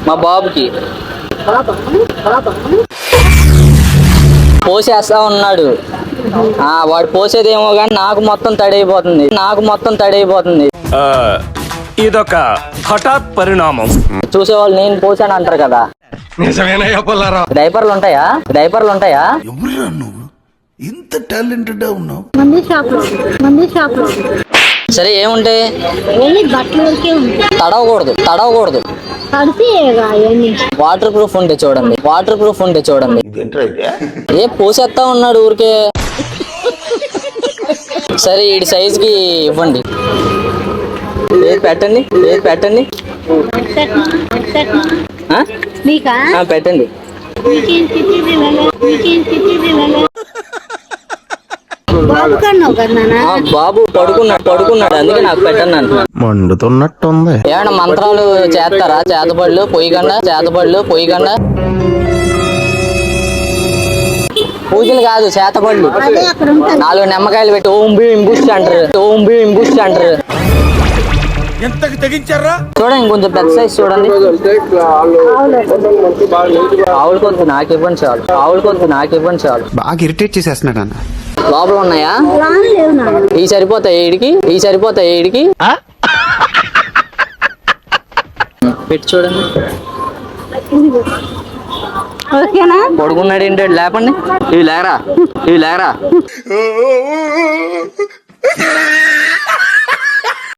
మా బాబుకి పోసేస్తా ఉన్నాడు. వాడు పోసేదేమో కానీ నాకు మొత్తం తడైపోతుంది. ఇదొక హఠాత్ పరిణామం. చూసేవాళ్ళు నేను పోసాను అంటారు కదా. డైపర్లు ఉంటాయా? ఇంత టాలెంటెడ్ ఉన్నావు. సరే ఏముంటాయి? తడవకూడదు. వాటర్ ప్రూఫ్ ఉంటే చూడండి. ఏ పోసేస్తా ఉన్నాడు ఊరికే. సరే ఈ సైజ్ కి ఇవ్వండి. ఏది పెట్టండి. పెట్టండి. బాబు పడుకున్నాడు అందుకే నాకు పెట్టండి అంటున్నాను. మండుతున్నట్టుంది. ఏమన్నా మంత్రాలు చేస్తారా? చేతబడులు పొయ్యిగండ పూజలు కాదు, చేతబడులు. 4 నిమ్మకాయలు పెట్టి ఓం భీం బుష్ అంటారు. చూడండి కొంచెం పెద్ద సైజ్ చూడండి. ఆవుల కొంచెం నాకు ఇవ్వండి చాలు. బాగా ఇరిటేట్ చేసేస్తున్నాడు అన్న. లోపల ఉన్నాయా? ఈ సరిపోతాయి ఈడికి. పెట్టి చూడండి. పడుకున్నాడు ఏంటి? లేపండి. ఇవి లేకరా.